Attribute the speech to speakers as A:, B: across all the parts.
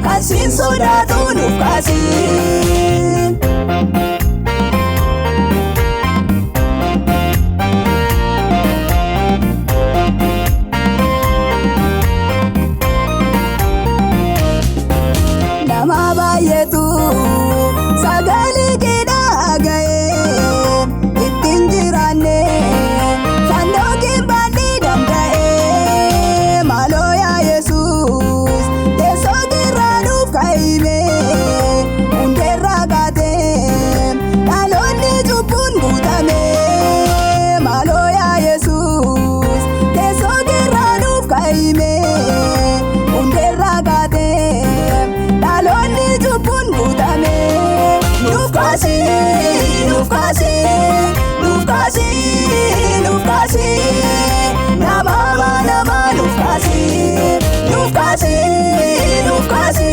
A: Kansin sodaatu nuuf kaasi. Nama baay'eetu sagalee kee dhaga'ee ittiin jiraanne fannoo kee baannee danda'ee maaloo yaa Yesuus teessoo keerraa nuuf kaa'ime hundeerraa kaatee dhaloonni cubbuun guutame maaloo yaa Yesuus teessoo keerraa nuuf kaa'ime hundeerraa kaatee dhaloonni cubbuun guutame nuuf kaasi nuuf kaasi nuuf kaasi nuuf kaasi nama nuuf kaasi nuuf kaasi nuuf kaasi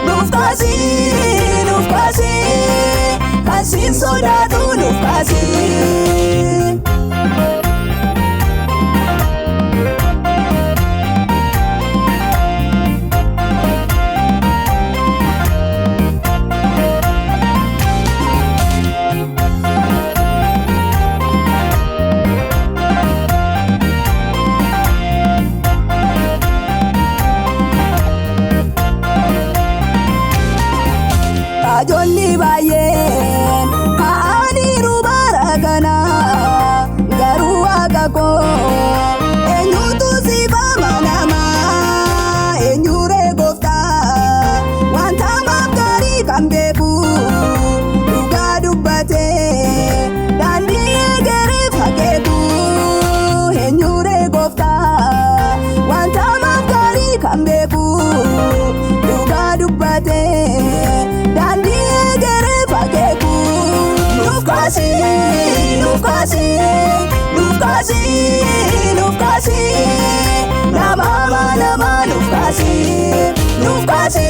A: nuuf kaasi nuuf kaasi kansin sodaatu nuuf kaasi. Raajonni baay'een ka'aniiru bara kana garuu waaqa koo eenyutu siif amanama eenyuree gooftaa wanta hamaaf gaarii kan beeku dhugaa dubbatee daandii eegereef hakeeku eenyuree gooftaa wanta hamaaf gaarii kan beeku dhugaa dubbatee daandii eegereef hakeeku nuuf kaasi nuuf kaasi nuuf kaasi nuuf kaasi nama nuuf kaasi nuuf kaasi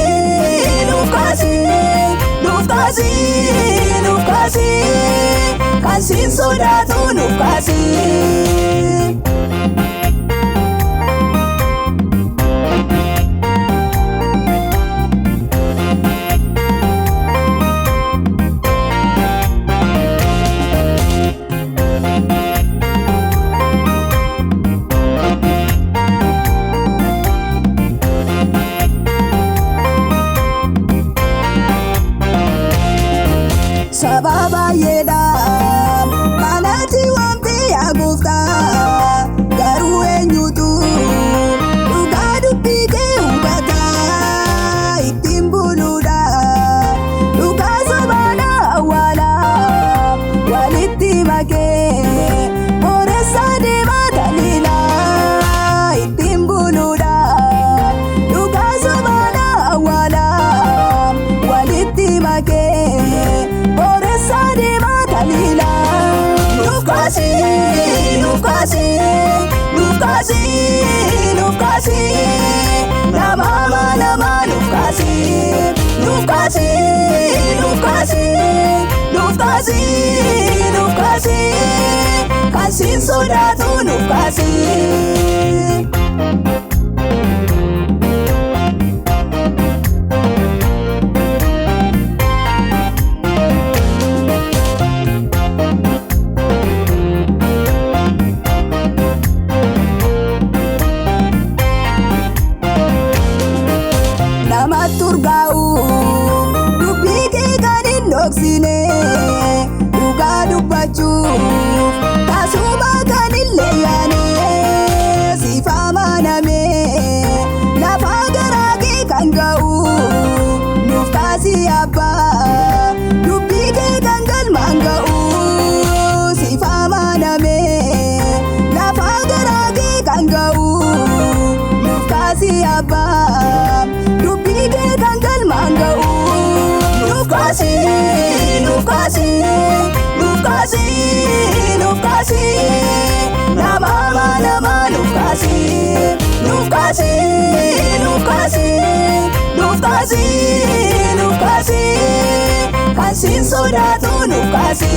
A: nuuf kaasi nuuf kaasi nuuf kaasi kansin sodaatu nuuf kaasi. Saba baay'eedhaan kanatti waamte yaa gooftaa garuu eenyutu dhugaa dubbii kee hubata ittiin buluudha dhugaa sobaadha awwaala walitti makee booressa deemaa taliila ittiin buluudha dhugaa sobaadha awwaala walitti makee nuuf kaasi nuuf kaasi nuuf kaasi nuuf kaasi nama nuuf kaasi nuuf kaasi nuuf kaasi nuuf kaasi nuuf kaasi kansin sodaatu nuuf kaasi. Nama turgaa'u dubbii kee kan hin dhoksine dhugaa dubbachuuf tasuma kan hin leeyyaane siif amaname lafa garaa kee kan ga'u nuuf kaasi abbaa dubbii kee kan galmaan ga'u siif amaname lafa garaa kee kan ga'u nuuf kaasi abbaa dubbii kee kan galmaan ga'u nuuf kaasi nuuf kaasi nuuf kaasi nuuf kaasi nama nuuf kaasi nuuf kaasi nuuf kaasi nuuf kaasi kaasi, kan siin sodaatu nuuf kaasi.